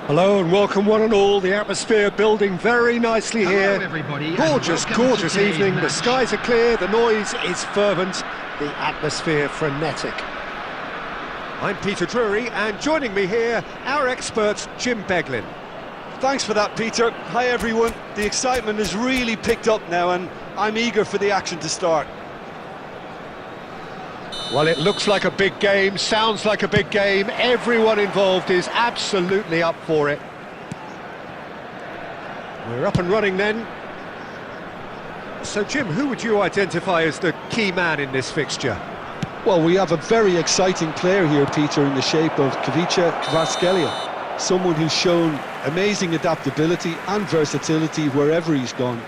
Hello and welcome one and all. The atmosphere building very nicely here. Hello everybody. Gorgeous evening. The skies are clear, the noise is fervent, the atmosphere frenetic. I'm Peter Drury, and joining me here, our expert Jim Beglin. Thanks for that, Peter. Hi everyone. The excitement has really picked up now and I'm eager for the action to start. Well, it looks like a big game, sounds like a big game. Everyone involved is absolutely up for it. We're up and running then. So, Jim, who would you identify as the key man in this fixture? Well, we have a very exciting player here, Peter, in the shape of Kvicha Kvaratskhelia. Someone who's shown amazing adaptability and versatility wherever he's gone.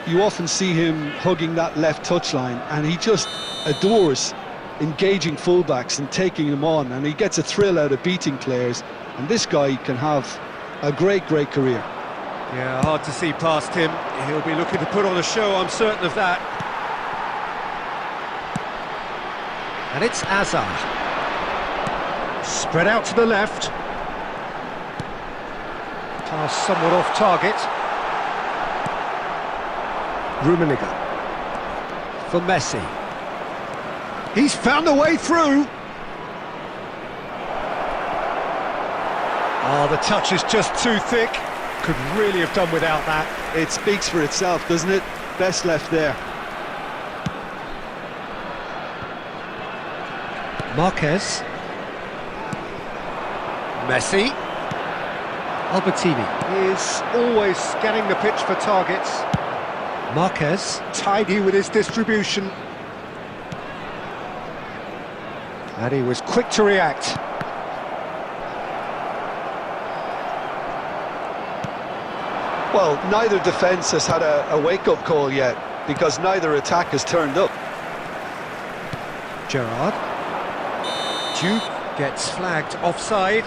You often see him hugging that left touchline, and he just adores engaging fullbacks and taking them on, and he gets a thrill out of beating players, and this guy can have a great career. Yeah, hard to see past him. He'll be looking to put on a show, I'm certain of that. And it's Azar. Spread out to the left. Pass somewhat off target. Rummenigge. For Messi. He's found a way through. Oh, the touch is just too thick. Could really have done without that. It speaks for itself, doesn't it? Best left there. Marquez. Messi. Albertini is always scanning the pitch for targets. Marquez, tidy with his distribution. And he was quick to react. Well, neither defence has had a wake-up call yet, because neither attack has turned up. Gerrard. Duke gets flagged offside.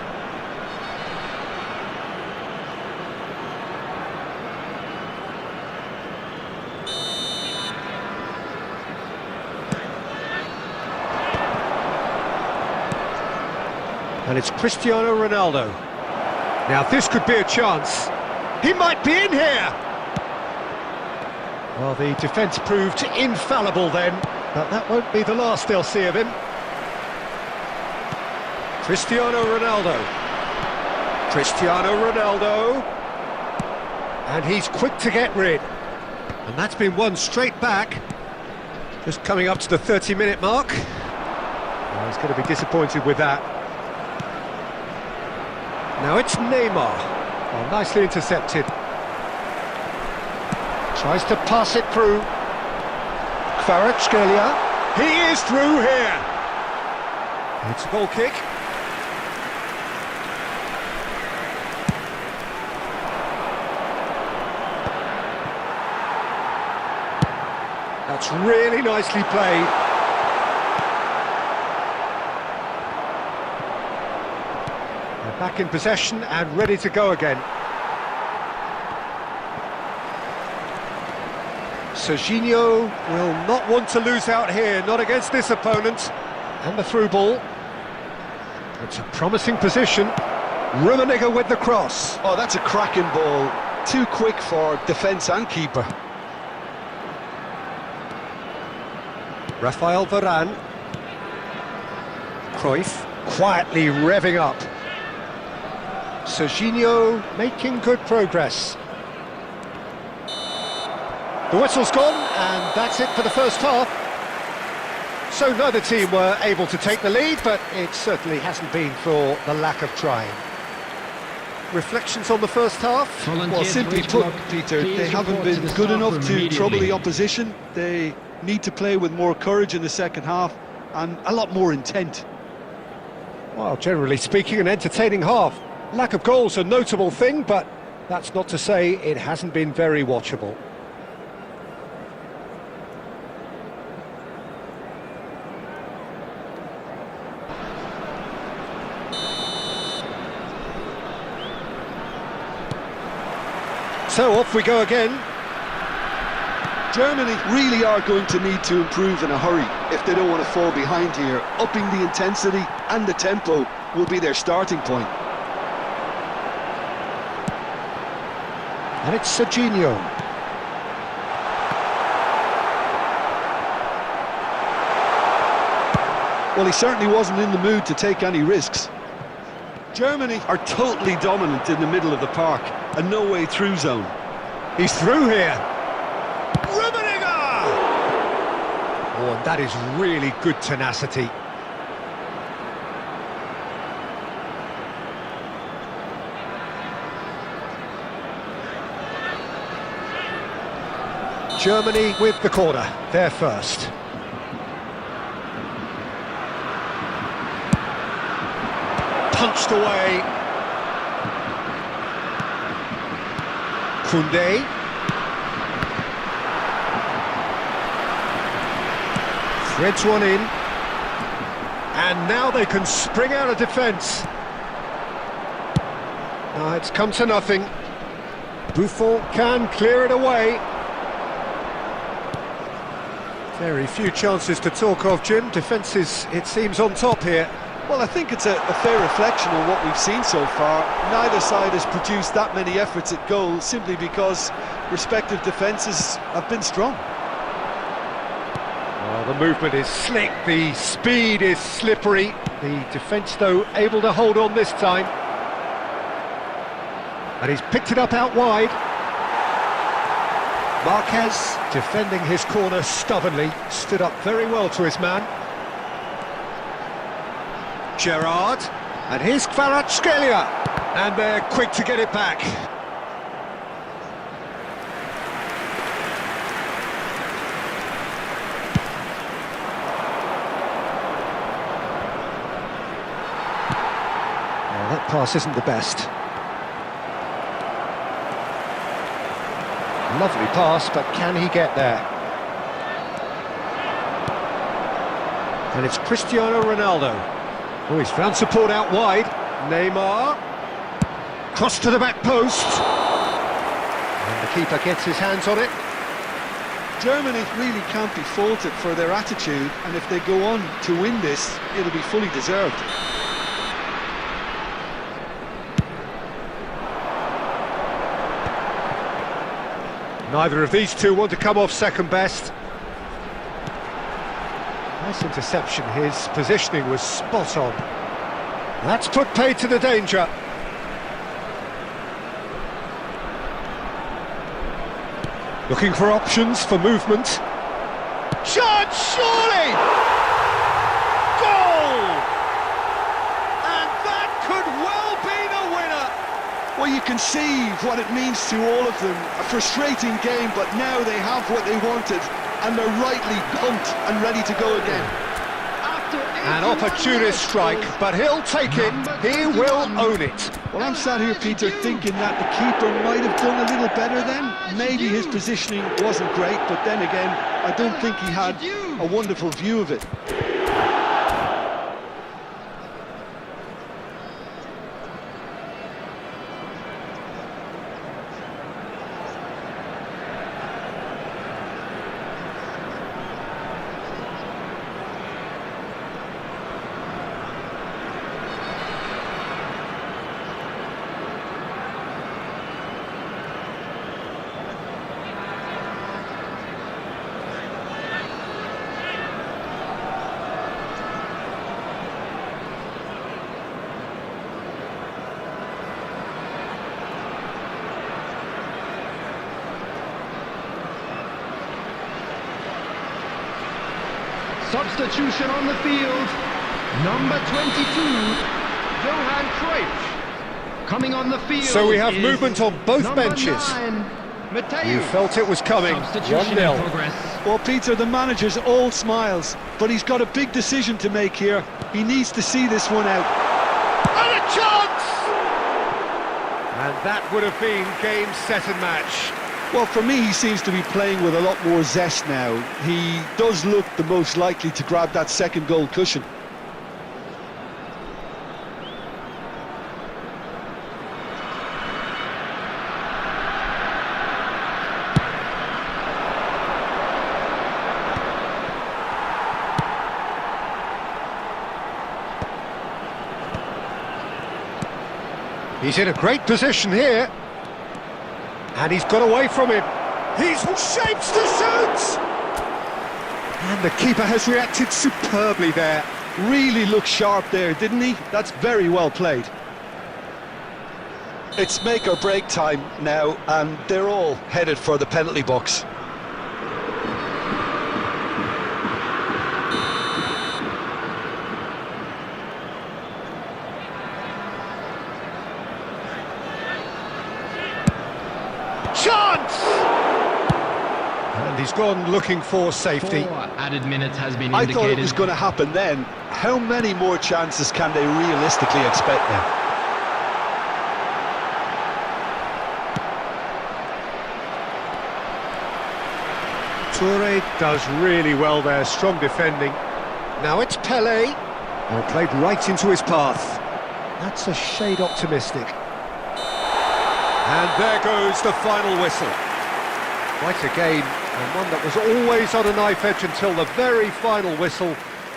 And it's Cristiano Ronaldo. Now this could be a chance. He might be in here! Well, the defence proved infallible then, but that won't be the last they'll see of him. Cristiano Ronaldo. Cristiano Ronaldo. And he's quick to get rid. And that's been won straight back. Just coming up to the 30-minute mark. Well, he's going to be disappointed with that. Now it's Neymar. Well, nicely intercepted. Tries to pass it through. Kvaratskhelia. He is through here. It's a goal kick. That's really nicely played. Back in possession and ready to go again. Serginho will not want to lose out here, not against this opponent. And the through ball. It's a promising position. Rummenigge with the cross. Oh, that's a cracking ball. Too quick for defence and keeper. Rafael Varane. Cruyff quietly revving up. Serginho making good progress. The whistle's gone, and that's it for the first half. So neither team were able to take the lead, but it certainly hasn't been for the lack of trying. Reflections on the first half? Well, simply put, Peter, they haven't been good enough to trouble the opposition. They need to play with more courage in the second half and a lot more intent. Well, generally speaking, an entertaining half. Lack of goals a notable thing, but that's not to say it hasn't been very watchable. So off we go again. Germany really are going to need to improve in a hurry if they don't want to fall behind here. Upping the intensity and the tempo will be their starting point. And it's Serginho. Well, he certainly wasn't in the mood to take any risks. Germany are totally dominant in the middle of the park, a no-way through zone. He's through here. Rummenigge! Oh, and that is really good tenacity. Germany with the corner, they're first. Punched away. Koundé. Threads one in. And now they can spring out of defence. No, it's come to nothing. Buffon can clear it away. Very few chances to talk of, Jim. Defence is, it seems, on top here. Well, I think it's a fair reflection on what we've seen so far. Neither side has produced that many efforts at goal simply because respective defences have been strong. Well, the movement is slick, the speed is slippery. The defence, though, able to hold on this time. And he's picked it up out wide. Marquez, defending his corner stubbornly, stood up very well to his man. Gerrard, and here's Kvaratskhelia, and they're quick to get it back. Well, that pass isn't the best. Lovely pass, but can he get there? And it's Cristiano Ronaldo. Oh, he's found support out wide. Neymar. Cross to the back post. And the keeper gets his hands on it. Germany really can't be faulted for their attitude, and if they go on to win this, it'll be fully deserved. Neither of these two want to come off second best. Nice interception, his positioning was spot on. That's put paid to the danger. Looking for options for movement. Shot, surely! Goal! And that could well be the winner! Well, you can see what it means to all of them. A frustrating game, but now they have what they wanted, and they're rightly pumped and ready to go again. An opportunist strike, but he'll take it, he will own it. Well, I'm sat here, Peter, thinking that the keeper might have done a little better then. Maybe his positioning wasn't great, but then again, I don't think he had a wonderful view of it. Substitution on the field, number 22, Johan Cruyff, coming on the field. So we have movement on both benches. 9, You felt it was coming, 1-0. Well, Peter, the manager's all smiles, but he's got a big decision to make here. He needs to see this one out. And a chance! And that would have been game, set and match. Well, for me, he seems to be playing with a lot more zest now. He does look the most likely to grab that second goal cushion. He's in a great position here. And he's got away from him. He's shapes to shoot! And the keeper has reacted superbly there. Really looked sharp there, didn't he? That's very well played. It's make or break time now, and they're all headed for the penalty box. Chance! And he's gone looking for safety. 4 added minutes has been I indicated. thought it was going to happen then. How many more chances can they realistically expect now? Toure does really well there, strong defending. Now it's Pelé. Well, played right into his path. That's a shade optimistic. And there goes the final whistle. Quite a game, and one that was always on a knife edge until the very final whistle.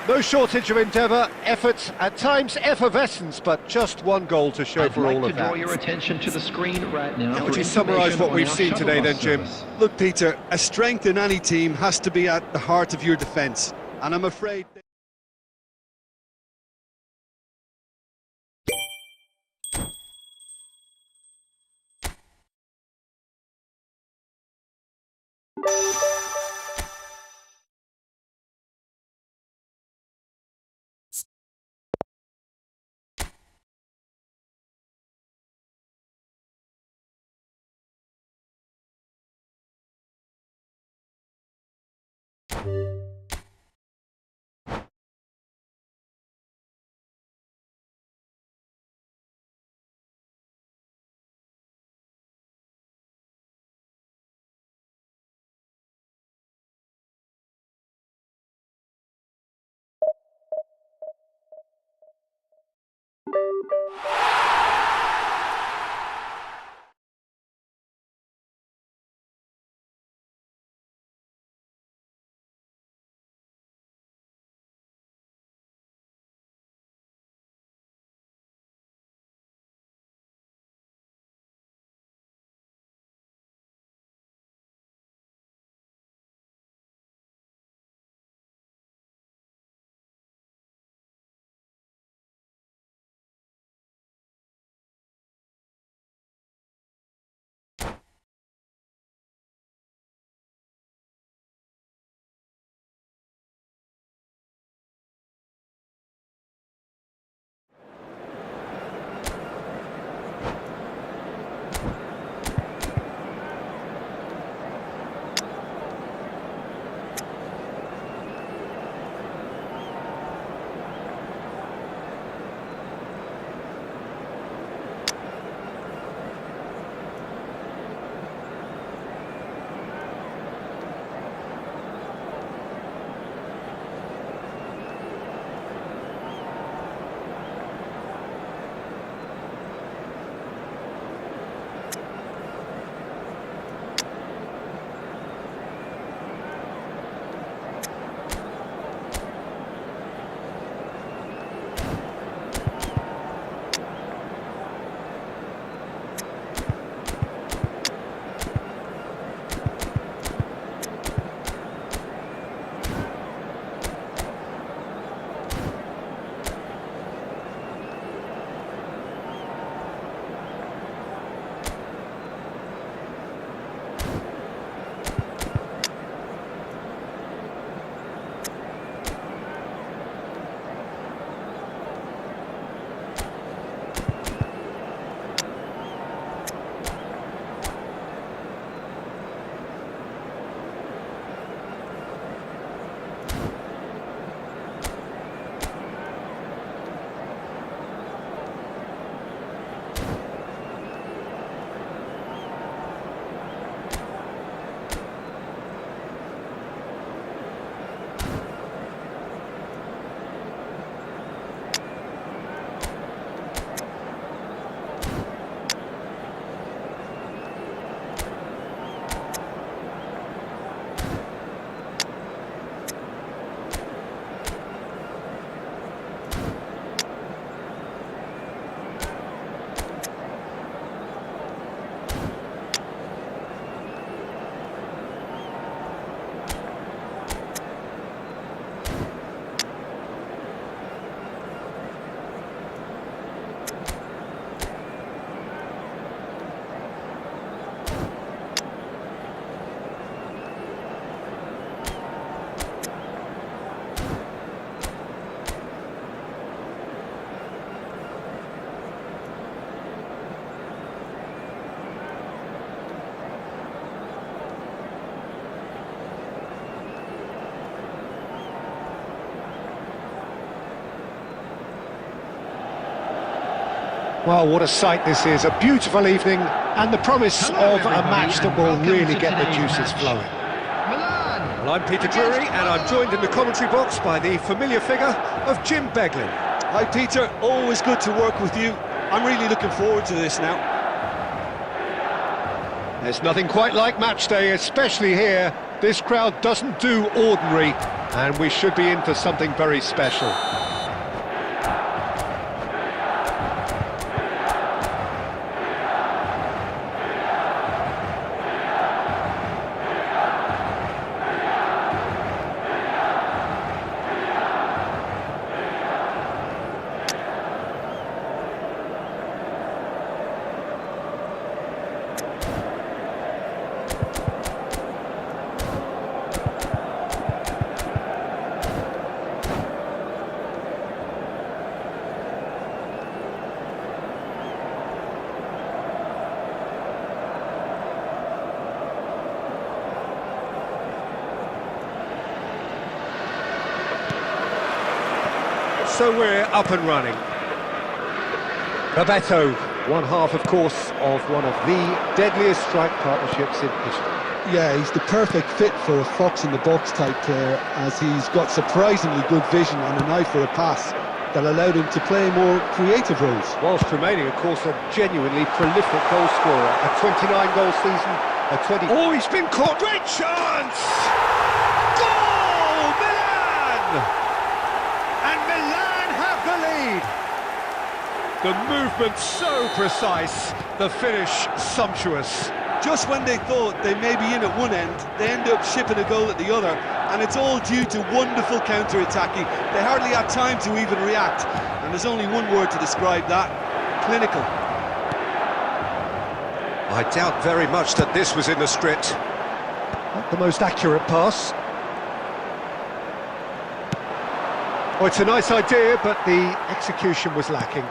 No shortage of endeavour, effort, at times effervescence, but just one goal to show for all of that. I'd like to draw your attention to the screen right now. How would you summarise what we've seen today then, Jim? Look, Peter, a strength in any team has to be at the heart of your defence, and I'm afraid... Well, what a sight this is. A beautiful evening and the promise Hello, of a everybody, match that and will welcome really to get the today's juices match. flowing. Milan. Well, I'm Peter Drury and I'm joined in the commentary box by the familiar figure of Jim Beglin. Hi Peter, always good to work with you. I'm really looking forward to this now. There's nothing quite like match day, especially here. This crowd doesn't do ordinary, and we should be in for something very special. So we're up and running. Bebeto, one half, of course, of one of the deadliest strike partnerships in history. Yeah, he's the perfect fit for a fox-in-the-box type player, as he's got surprisingly good vision and an eye for a pass that allowed him to play more creative roles. Whilst remaining, of course, a genuinely prolific goal scorer. A 29-goal season, a 20... Oh, he's been caught! Great chance! Goal! Milan! And Milan have the lead! The movement so precise, the finish sumptuous. Just when they thought they may be in at one end, they end up shipping a goal at the other, and it's all due to wonderful counter-attacking. They hardly had time to even react, and there's only one word to describe that: clinical. I doubt very much that this was in the script. Not the most accurate pass. Oh, it's a nice idea, but the execution was lacking.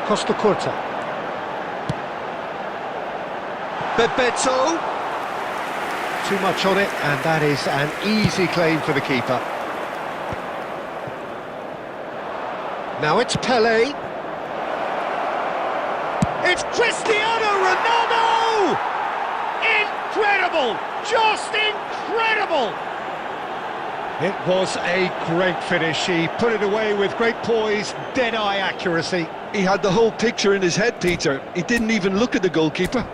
Costa Curta. Bebeto. Too much on it, and that is an easy claim for the keeper. Now it's Pele. It's Cristiano Ronaldo! Incredible! Just incredible! It was a great finish. He put it away with great poise, dead-eye accuracy. He had the whole picture in his head, Peter. He didn't even look at the goalkeeper.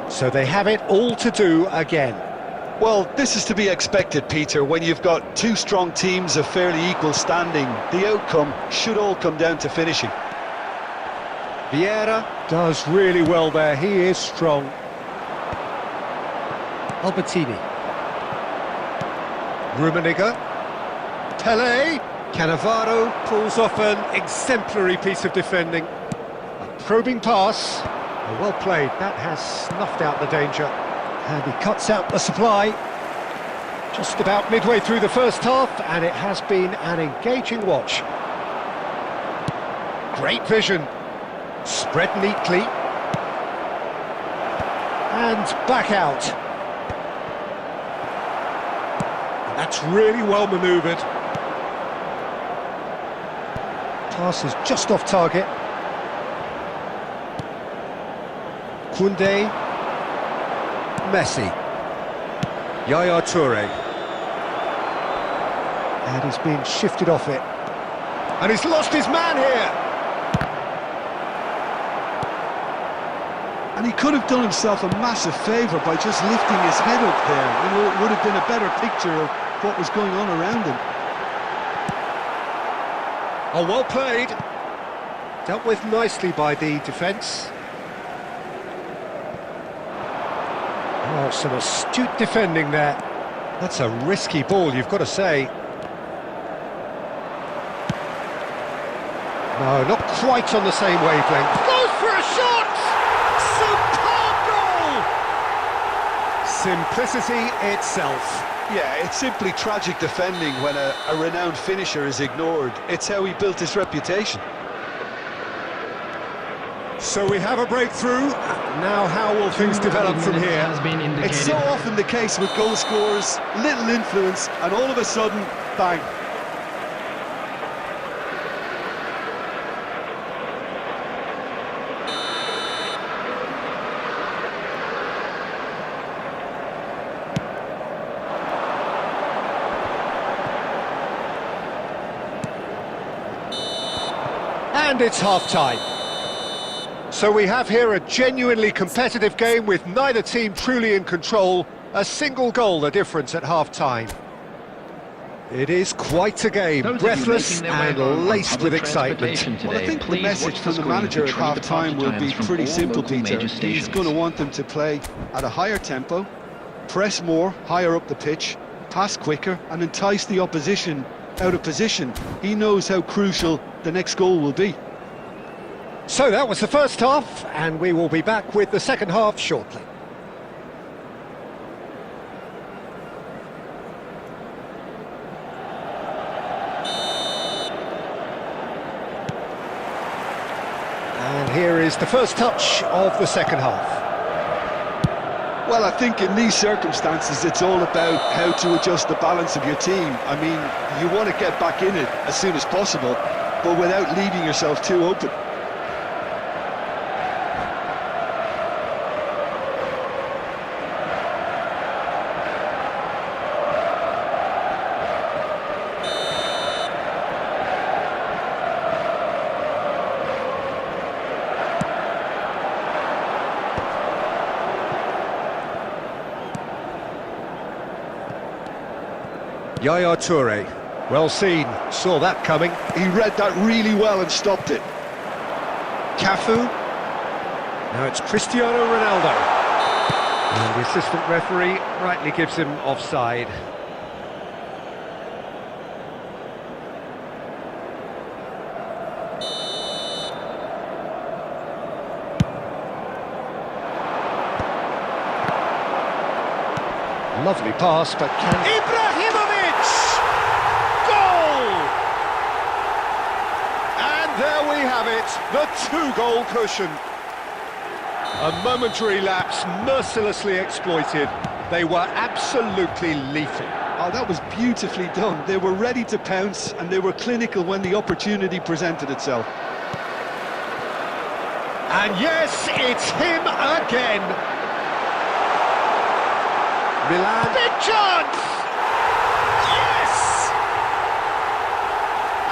So they have it all to do again. Well, this is to be expected, Peter. When you've got two strong teams of fairly equal standing, the outcome should all come down to finishing. Vieira does really well there. He is strong. Albertini. Rummenigge. Pele. Cannavaro pulls off an exemplary piece of defending. A probing pass. Oh, well played. That has snuffed out the danger. And he cuts out the supply. Just about midway through the first half, and it has been an engaging watch. Great vision. Spread neatly. And back out. And that's really well manoeuvred. Pass is just off target. Koundé. Messi. Yaya Toure. And he's been shifted off it. And he's lost his man here. And he could have done himself a massive favour by just lifting his head up there. You know, it would have been a better picture of what was going on around him. Oh, well played. Dealt with nicely by the defence. Oh, some astute defending there. That's a risky ball, you've got to say. No, not quite on the same wavelength. Goes for a shot! Superb goal! Simplicity itself. Yeah, it's simply tragic defending when a renowned finisher is ignored. It's how he built his reputation. So we have a breakthrough. Now how will things develop from here? It's so often the case with goal scorers, little influence, and all of a sudden, bang. And it's half-time. So we have here a genuinely competitive game with neither team truly in control. A single goal the difference at half-time. It is quite a game, breathless and laced with excitement. Well, I think the message from the manager at half-time will be pretty simple, Peter. He's going to want them to play at a higher tempo, press more, higher up the pitch, pass quicker and entice the opposition out of position. He knows how crucial the next goal will be. So that was the first half, and we will be back with the second half shortly. And here is the first touch of the second half. Well, I think in these circumstances it's all about how to adjust the balance of your team. I mean, you want to get back in it as soon as possible, but without leaving yourself too open. Yaya Toure, well seen, saw that coming. He read that really well and stopped it. Cafu. Now it's Cristiano Ronaldo. And the assistant referee rightly gives him offside. Lovely pass, but can... Ibrahimovic! Goal! And there we have it, the two-goal cushion. A momentary lapse, mercilessly exploited. They were absolutely lethal. Oh, that was beautifully done. They were ready to pounce and they were clinical when the opportunity presented itself. And yes, it's him again. Milan. Big chance! Yes!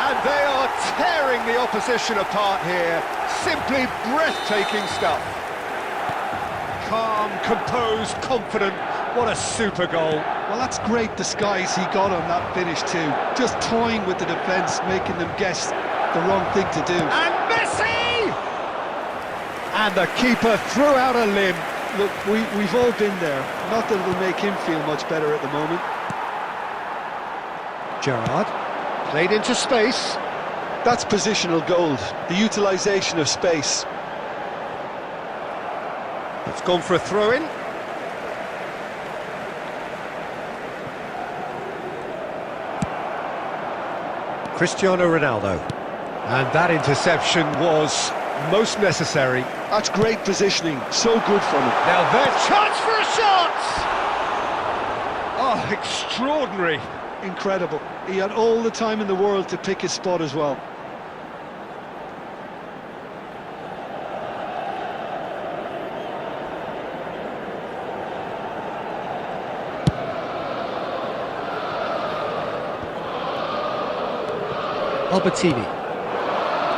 And they are tearing the opposition apart here. Simply breathtaking stuff. Calm, composed, confident. What a super goal. Well, that's great disguise he got on that finish too. Just toying with the defence, making them guess the wrong thing to do. And Messi! And the keeper threw out a limb. Look, we've all been there. Not that it'll make him feel much better at the moment. Gerrard, played into space. That's positional gold, the utilisation of space. It's gone for a throw-in. Cristiano Ronaldo. And that interception was most necessary. That's great positioning, so good from him. Now there's chance for a shot! Oh, extraordinary. Incredible. He had all the time in the world to pick his spot as well. Albertini.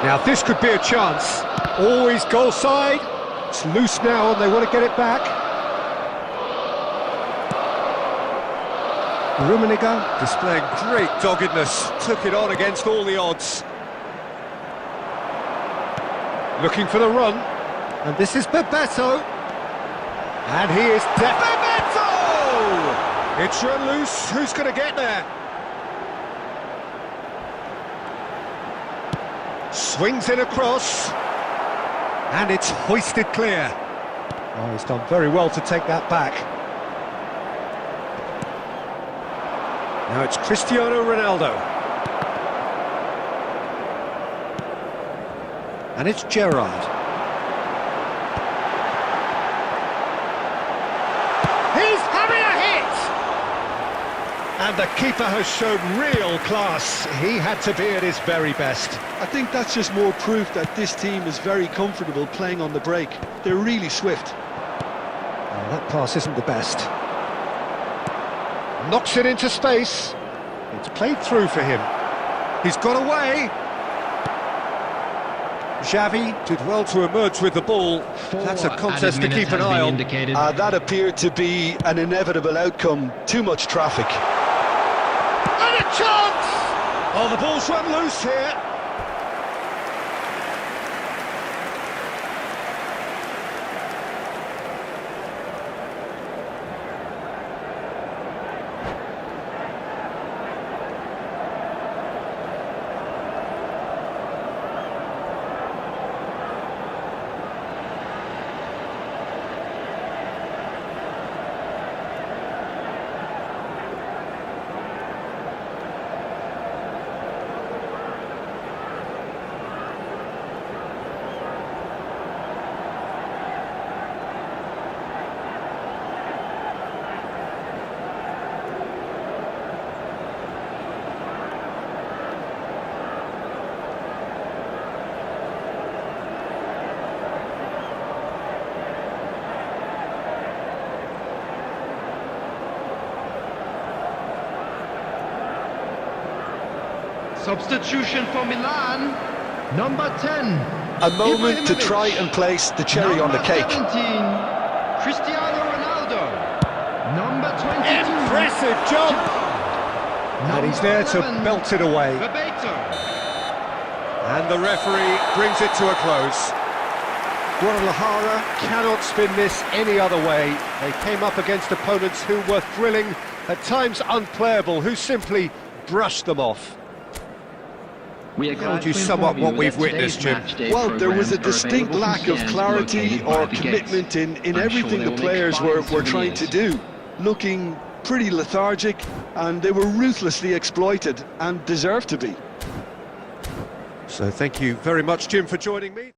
Now this could be a chance. Always goal side. It's loose now and they want to get it back. Rummenigge displaying great doggedness. Took it on against all the odds. Looking for the run. And this is Bebeto. And he is Bebeto! It's run loose. Who's going to get there? Swings in across. And it's hoisted clear. Oh, he's done very well to take that back. Now it's Cristiano Ronaldo. And it's Gerrard. He's having a hit! And the keeper has shown real class. He had to be at his very best. I think that's just more proof that this team is very comfortable playing on the break. They're really swift. Oh, that pass isn't the best. Knocks it into space. It's played through for him. He's got away. Xavi did well to emerge with the ball. That's a contest to keep an eye on. That appeared to be an inevitable outcome. Too much traffic. And a chance! Oh, the ball's run loose here. Substitution for Milan, number 10. A moment to try and place the cherry on the cake. Number 17, Cristiano Ronaldo. Number 22. Impressive jump! And he's there to 11, belt it away. Bebeto. And the referee brings it to a close. Guadalajara cannot spin this any other way. They came up against opponents who were thrilling, at times unplayable, who simply brushed them off. How would you sum up what we've witnessed, Jim? Well, there was a distinct lack of clarity or commitment in everything the players were trying to do. Looking pretty lethargic, and they were ruthlessly exploited and deserved to be. So thank you very much, Jim, for joining me.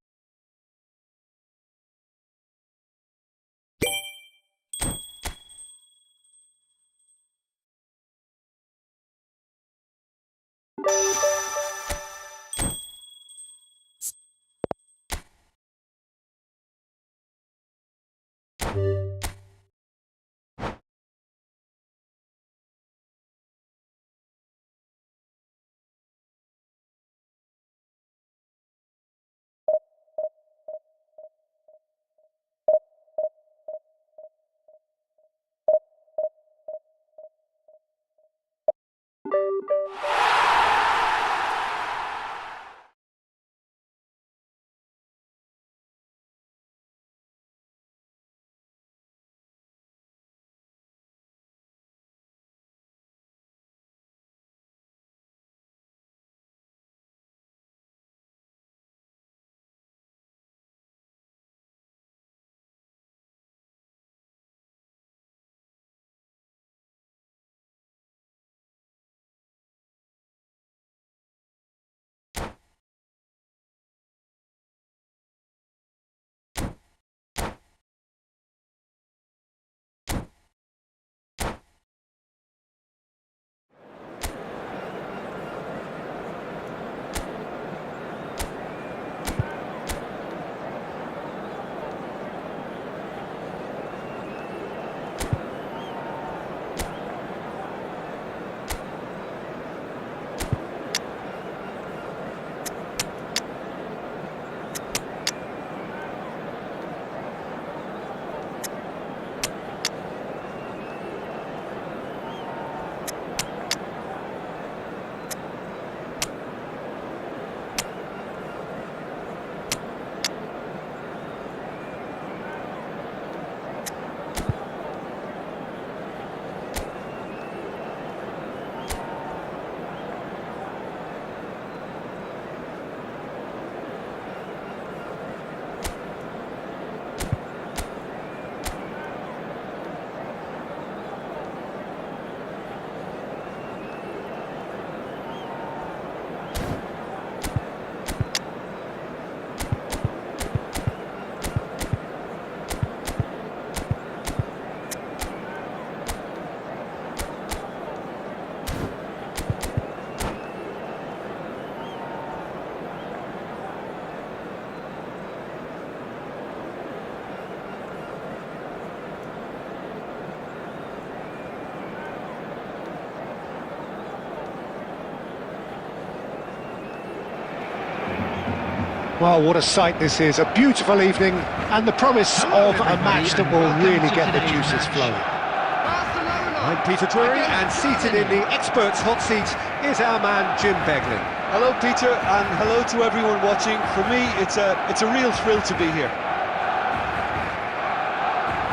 Well, what a sight this is. A beautiful evening and the promise of a match that will really get the juices flowing. I'm Peter Drury, and seated in the experts' hot seat is our man Jim Beglin. Hello, Peter, and hello to everyone watching. For me, it's a real thrill to be here.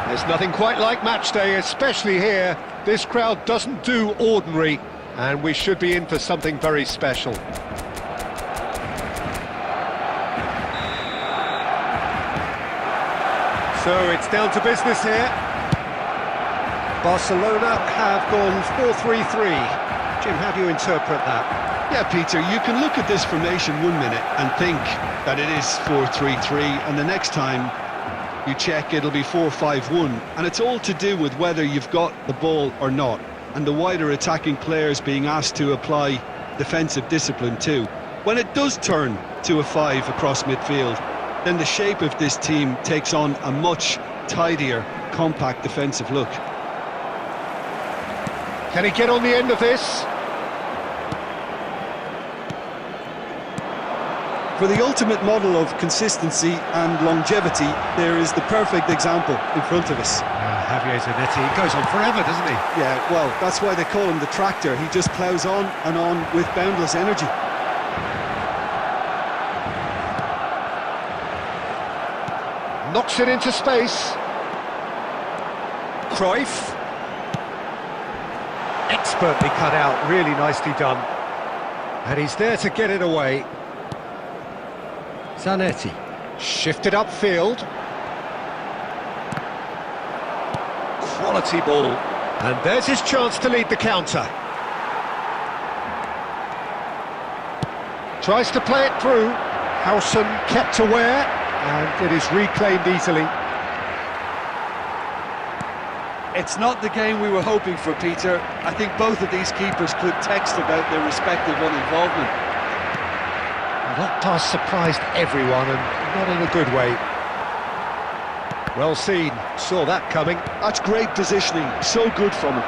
There's nothing quite like match day, especially here. This crowd doesn't do ordinary, and we should be in for something very special. So it's down to business here. Barcelona have gone 4-3-3. Jim, how do you interpret that? Yeah, Peter, you can look at this formation 1 minute and think that it is 4-3-3, and the next time you check it'll be 4-5-1, and it's all to do with whether you've got the ball or not, and the wider attacking players being asked to apply defensive discipline too. When it does turn to a 5 across midfield, then the shape of this team takes on a much tidier, compact defensive look. Can he get on the end of this? For the ultimate model of consistency and longevity, there is the perfect example in front of us. Javier Zanetti goes on forever, doesn't he? Yeah, well, that's why they call him the tractor. He just ploughs on and on with boundless energy. Knocks it into space. Cruyff. Expertly cut out, really nicely done. And he's there to get it away. Zanetti. Shifted upfield. Quality ball. And there's his chance to lead the counter. Tries to play it through. Howson kept aware, and it is reclaimed easily. It's not the game we were hoping for, Peter. I think both of these keepers could text about their respective uninvolvement. That pass surprised everyone, and not in a good way. Well seen, saw that coming. That's great positioning, so good from him.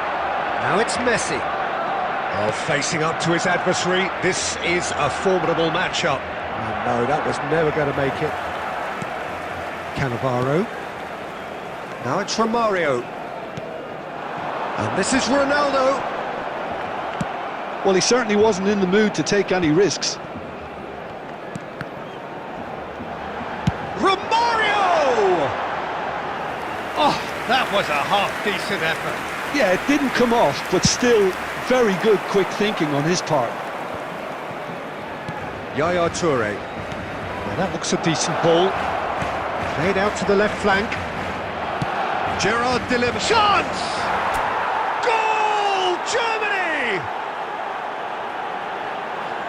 Now it's Messi. Oh, facing up to his adversary, this is a formidable matchup. Oh, no, that was never going to make it. Cannavaro. Now it's Romario. And this is Ronaldo. Well, he certainly wasn't in the mood to take any risks. Romario! Oh, that was a half-decent effort. Yeah, it didn't come off, but still very good quick thinking on his part. Yaya Toure. Now that looks a decent ball. Played out to the left flank. Gerard delivers. Chance! Goal! Germany!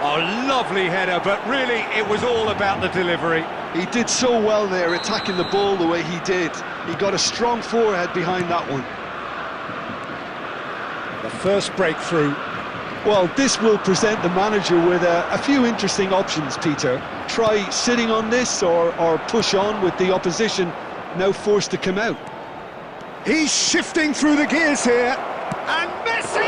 Oh, lovely header, but really it was all about the delivery. He did so well there, attacking the ball the way he did. He got a strong forehead behind that one. The first breakthrough. Well, this will present the manager with a few interesting options, Peter. Try sitting on this or push on with the opposition now forced to come out. He's shifting through the gears here. And Messi!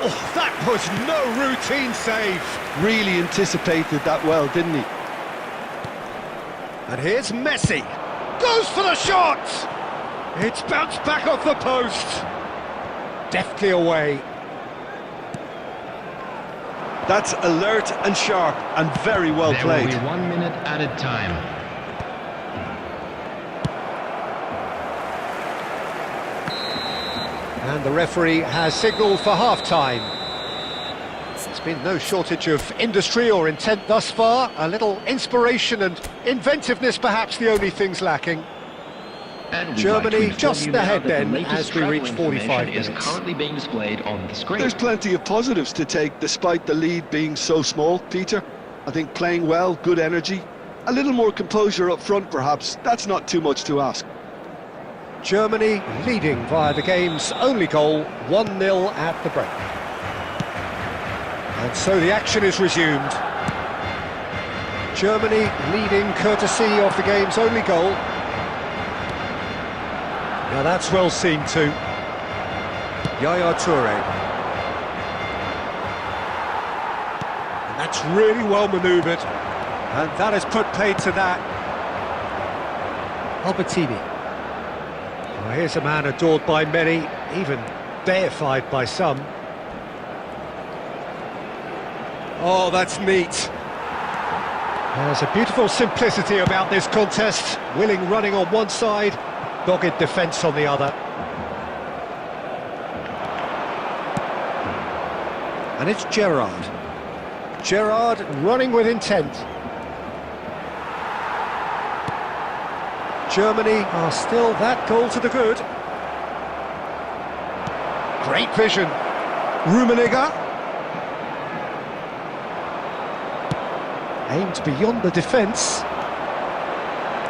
Oh, that was no routine save. Really anticipated that well, didn't he? And here's Messi. Goes for the shot! It's bounced back off the post. Deftly away. That's alert and sharp and very well played. There will be 1 minute at a time. And the referee has signalled for half-time. There's been no shortage of industry or intent thus far. A little inspiration and inventiveness, perhaps the only things lacking. And Germany just ahead then as we reach 45 minutes. Is currently being displayed on the screen. There's plenty of positives to take despite the lead being so small, Peter. I think playing well, good energy, a little more composure up front perhaps. That's not too much to ask. Germany leading via the game's only goal, 1-0 at the break. And so the action is resumed. Germany leading courtesy of the game's only goal. Now that's well seen too. Yaya Toure. And that's really well manoeuvred. And that has put paid to that. Albertini. Well, here's a man adored by many, even deified by some. Oh, that's neat. There's a beautiful simplicity about this contest. Willing running on one side, dogged defence on the other. And it's Gerrard. Gerrard running with intent. Germany are still that goal to the good. Great vision. Rummenigge. Aimed beyond the defence.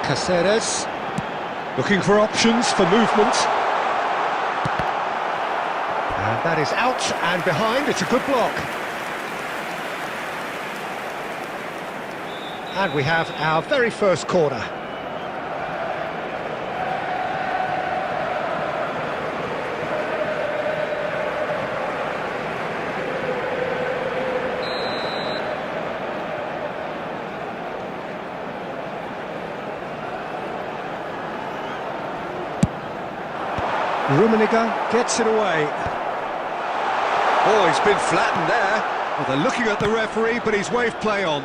Caceres. Looking for options for movement. And that is out and behind. It's a good block. And we have our very first corner. Rummenigge gets it away. Oh, he's been flattened there. Well, they're looking at the referee, but he's waved play on.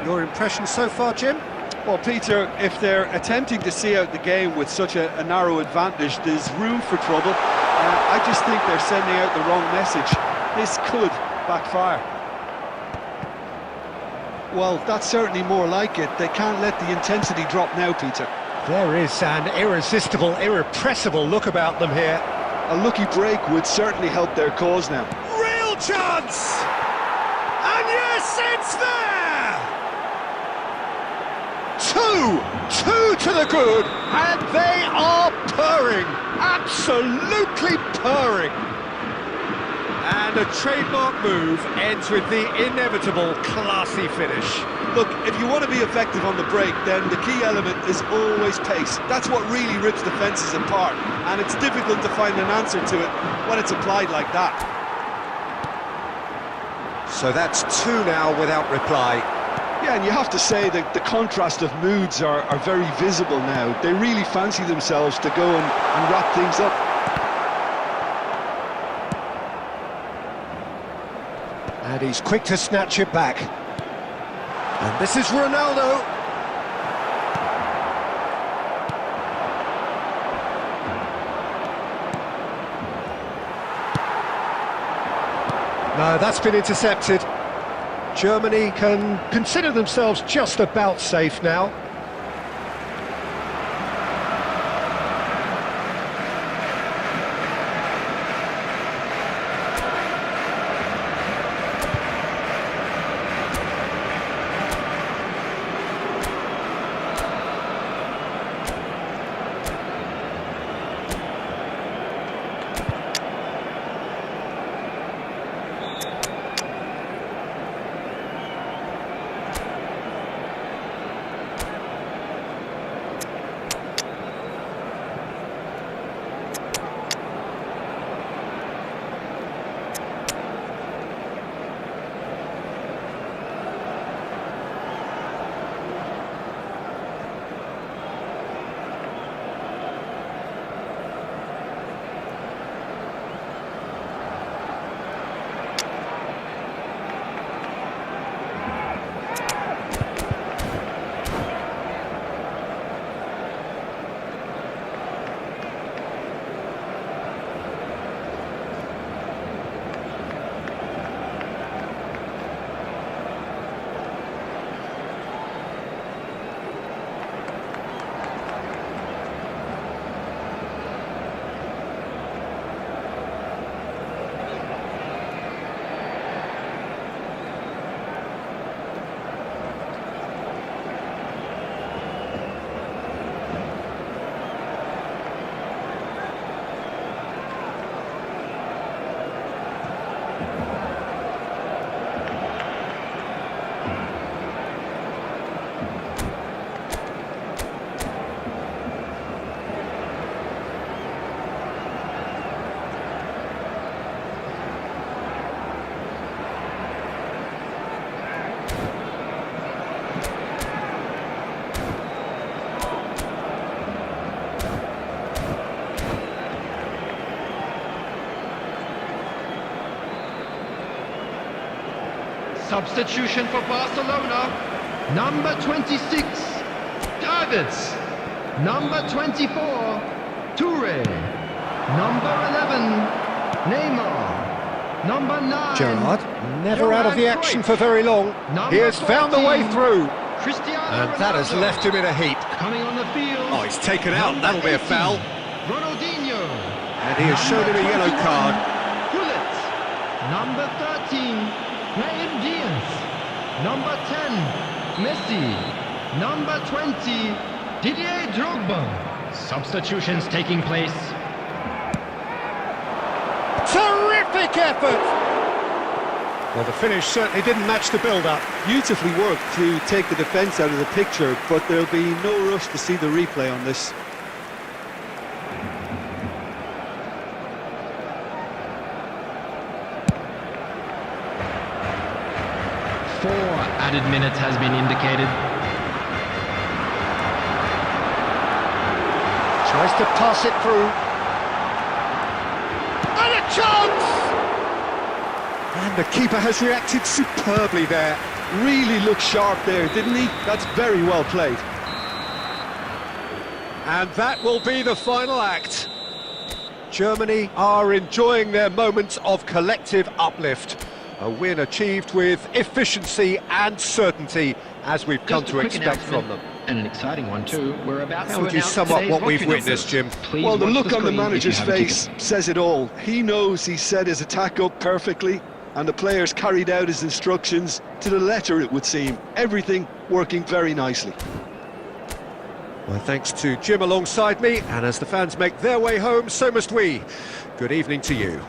Your impression so far, Jim? Well, Peter, if they're attempting to see out the game with such a narrow advantage, there's room for trouble. I just think they're sending out the wrong message. This could backfire. Well, that's certainly more like it. They can't let the intensity drop now, Peter. There is an irresistible, irrepressible look about them here. A lucky break would certainly help their cause now. Real chance! And yes, it's there! Two to the good, and they are purring, absolutely purring. And a trademark move ends with the inevitable classy finish. Look, if you want to be effective on the break, then the key element is always pace. That's what really rips defences apart, and it's difficult to find an answer to it when it's applied like that. So that's two now without reply. Yeah, and you have to say that the contrast of moods are very visible now. They really fancy themselves to go and wrap things up. And he's quick to snatch it back. And this is Ronaldo. No, that's been intercepted. Germany can consider themselves just about safe now. Substitution for Barcelona. Number 26, Davids. Number 24, Toure. Number 11, Neymar. Number 9, Gerrard, never out of the Johan action Cruyff. for very long. Number He has found the way 14, through. Cristiano And that has Ronaldo. left him in a heap. Coming on the field. Oh, he's taken out. Number That'll be a 18, foul. Ronaldinho. And he has shown him a yellow card. Gullit. Number 13, Brahim Diaz. Number 10, Messi. Number 20, Didier Drogba. Substitutions taking place. Terrific effort! Well, the finish certainly didn't match the build-up. Beautifully worked to take the defence out of the picture, but there'll be no rush to see the replay on this. Four added minutes has been indicated. Tries to pass it through. And a chance! And the keeper has reacted superbly there. Really looked sharp there, didn't he? That's very well played. And that will be the final act. Germany are enjoying their moments of collective uplift. A win achieved with efficiency and certainty, as we've come to expect from them. And an exciting one too. We're about How to would you announce sum up today's what we've watching witnessed, Jim? numbers. Please Well, the watch look on the screen if you manager's have a face ticket. says it all. He knows he set his attack up perfectly, and the players carried out his instructions to the letter, it would seem. Everything working very nicely. Well, thanks to Jim alongside me, and as the fans make their way home, so must we. Good evening to you.